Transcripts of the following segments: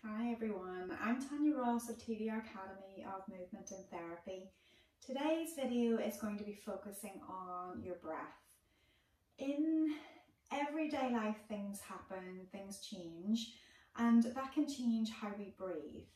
Hi everyone, I'm Tanya Ross of TDR Academy of Movement and Therapy. Today's video is going to be focusing on your breath. In everyday life things happen, things change, and that can change how we breathe.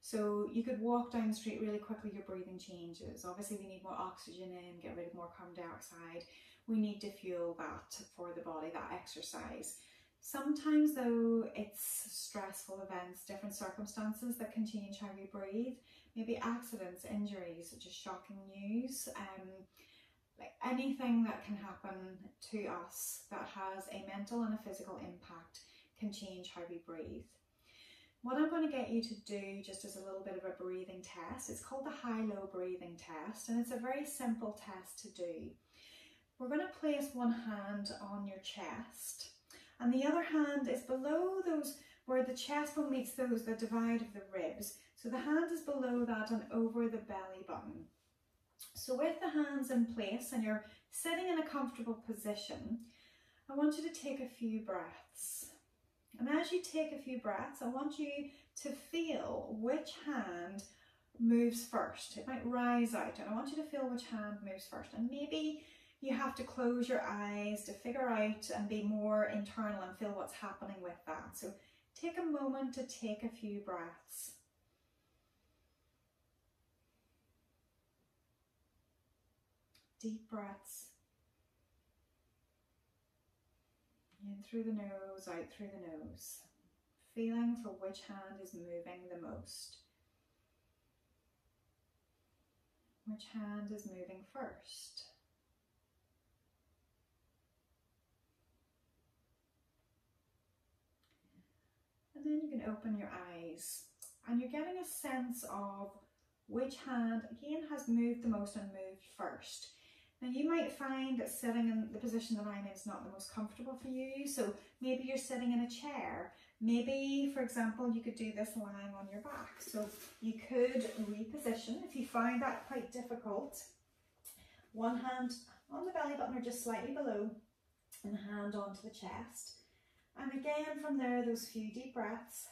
So you could walk down the street really quickly, your breathing changes. Obviously we need more oxygen in, get rid of more carbon dioxide. We need to fuel that for the body, that exercise. Sometimes though it's stressful events, different circumstances that can change how we breathe, maybe accidents, injuries, just shocking news, like anything that can happen to us that has a mental and a physical impact can change how we breathe. What I'm going to get you to do just as a little bit of a breathing test, it's called the high-low breathing test, and it's a very simple test to do. We're going to place one hand on your chest, and the other hand is below those where the chest bone meets those that divide of the ribs. So the hand is below that and over the belly button. So with the hands in place and you're sitting in a comfortable position, I want you to take a few breaths. And as you take a few breaths, I want you to feel which hand moves first. It might rise out, and I want you to feel which hand moves first. And maybe you have to close your eyes to figure out and be more internal and feel what's happening with that. So take a moment to take a few breaths. Deep breaths. In through the nose, out through the nose. Feeling for which hand is moving the most. Which hand is moving first. And then you can open your eyes and you're getting a sense of which hand again has moved the most and moved first. Now you might find that sitting in the position that I'm in is not the most comfortable for you, so maybe you're sitting in a chair. Maybe, for example, you could do this lying on your back. So you could reposition if you find that quite difficult. One hand on the belly button or just slightly below, and a hand onto the chest. And again from there, those few deep breaths.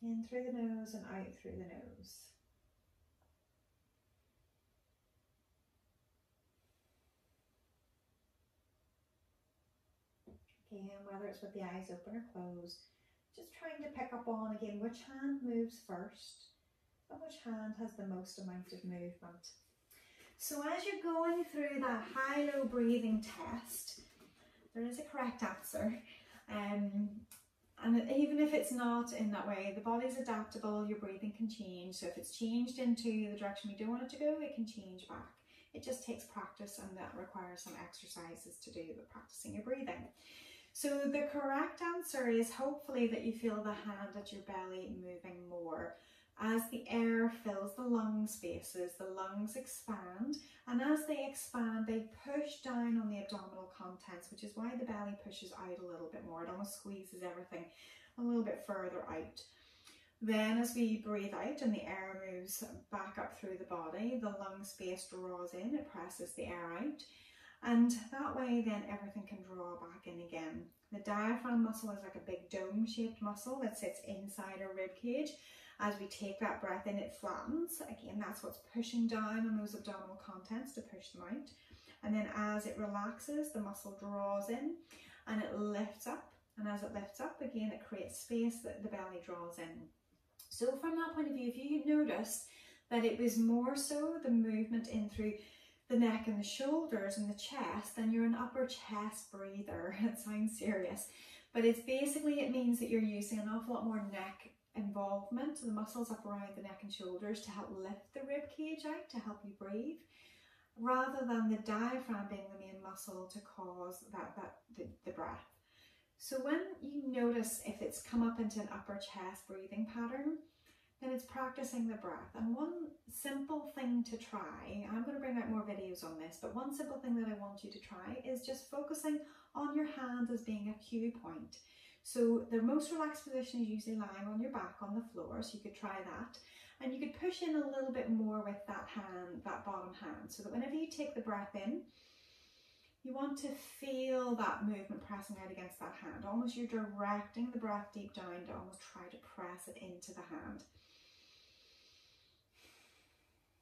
In through the nose and out through the nose. Again, whether it's with the eyes open or closed, just trying to pick up on again which hand moves first and which hand has the most amount of movement. So as you're going through that high-low breathing test, there is a correct answer. And even if it's not in that way, the body's adaptable, your breathing can change. So if it's changed into the direction we don't want it to go, it can change back. It just takes practice, and that requires some exercises to do with practicing your breathing. So the correct answer is hopefully that you feel the hand at your belly moving more. As the air fills the lung spaces, the lungs expand, and as they expand, they push down on the abdominal contents, which is why the belly pushes out a little bit more. It almost squeezes everything a little bit further out. Then as we breathe out and the air moves back up through the body, the lung space draws in, it presses the air out. And that way then everything can draw back in again. The diaphragm muscle is like a big dome-shaped muscle that sits inside our rib cage. As we take that breath in, it flattens. Again, that's what's pushing down on those abdominal contents to push them out. And then as it relaxes, the muscle draws in and it lifts up. And as it lifts up, again, it creates space that the belly draws in. So from that point of view, if you noticed that it was more so the movement in through the neck and the shoulders and the chest, then you're an upper chest breather. It sounds serious, but it's basically, it means that you're using an awful lot more neck involvement, the muscles up around the neck and shoulders to help lift the rib cage out, to help you breathe, rather than the diaphragm being the main muscle to cause the breath. So when you notice if it's come up into an upper chest breathing pattern, then it's practicing the breath. And one simple thing to try, I'm going to bring out more videos on this, but one simple thing that I want you to try is just focusing on your hand as being a cue point. So the most relaxed position is usually lying on your back on the floor, so you could try that. And you could push in a little bit more with that hand, that bottom hand, so that whenever you take the breath in, You want to feel that movement pressing out against that hand. Almost you're directing the breath deep down to almost try to press it into the hand,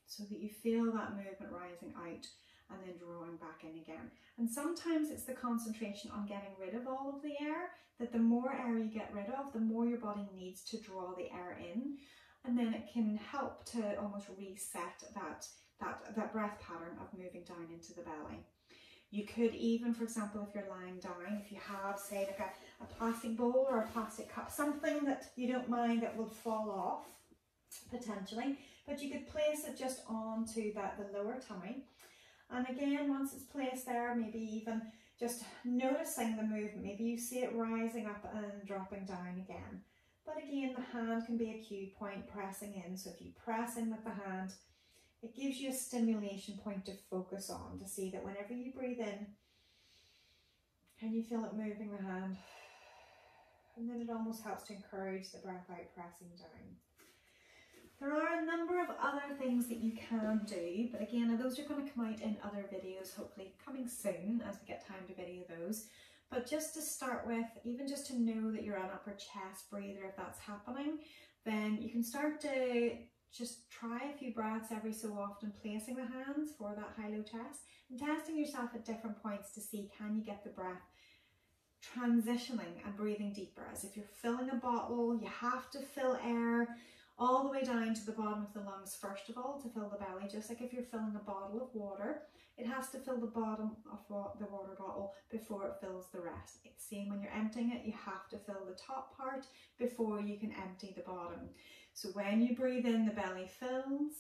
so that you feel that movement rising out and then drawing back in again. And sometimes it's the concentration on getting rid of all of the air, that the more air you get rid of, the more your body needs to draw the air in. And then it can help to almost reset that breath pattern of moving down into the belly. You could even, for example, if you're lying down, if you have, say, like a plastic bowl or a plastic cup, something that you don't mind that will fall off, potentially, but you could place it just onto the lower tummy. And again, once it's placed there, maybe even just noticing the movement. Maybe you see it rising up and dropping down again. But again, the hand can be a cue point, pressing in. So if you press in with the hand, it gives you a stimulation point to focus on, to see that whenever you breathe in, can you feel it moving the hand? And then it almost helps to encourage the breath out, pressing down. There are a number of other things that you can do, but again, those are going to come out in other videos, hopefully coming soon as we get time to video those. But just to start with, even just to know that you're an upper chest breather, if that's happening, then you can start to just try a few breaths every so often, placing the hands for that high-low test and testing yourself at different points to see, can you get the breath transitioning and breathing deeper. As if you're filling a bottle, you have to fill air all the way down to the bottom of the lungs first of all to fill the belly. Just like if you're filling a bottle of water, it has to fill the bottom of the water bottle before it fills the rest. It's the same when you're emptying it, you have to fill the top part before you can empty the bottom. So when you breathe in, the belly fills.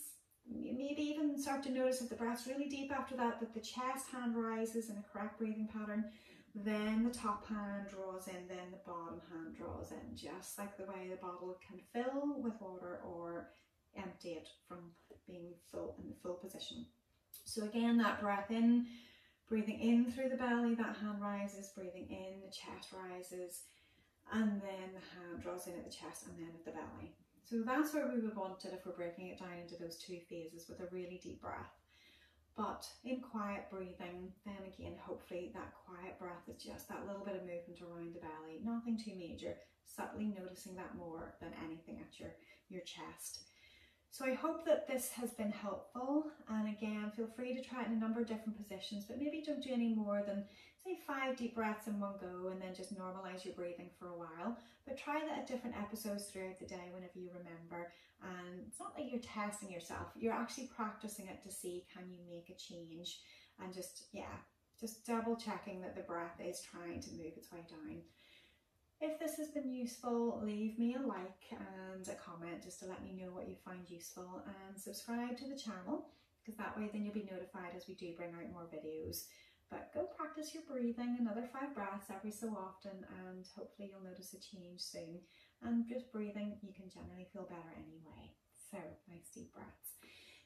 You maybe even start to notice if the breath's really deep after that, that the chest hand rises in a correct breathing pattern. Then the top hand draws in, then the bottom hand draws in, just like the way the bottle can fill with water or empty it from being full in the full position. So again, that breath in, breathing in through the belly, that hand rises, breathing in, the chest rises, and then the hand draws in at the chest and then at the belly. So that's where we would want it if we're breaking it down into those two phases with a really deep breath. But in quiet breathing, then again, hopefully that quiet breath is just that little bit of movement around the belly, nothing too major, subtly noticing that more than anything at your chest. So I hope that this has been helpful, and again, feel free to try it in a number of different positions, but maybe don't do any more than say 5 deep breaths in one go and then just normalize your breathing for a while. But try that at different episodes throughout the day whenever you remember. And it's not like you're testing yourself, you're actually practicing it to see, can you make a change, and just double checking that the breath is trying to move its way down. If this has been useful, leave me a like and a comment just to let me know what you find useful, and subscribe to the channel, because that way then you'll be notified as we do bring out more videos. But go practice your breathing, another 5 breaths every so often, and hopefully you'll notice a change soon. And just breathing, you can generally feel better anyway. So nice deep breaths.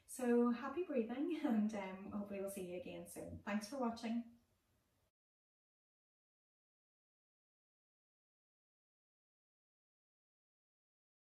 So happy breathing, and hopefully we'll see you again soon. Thanks for watching.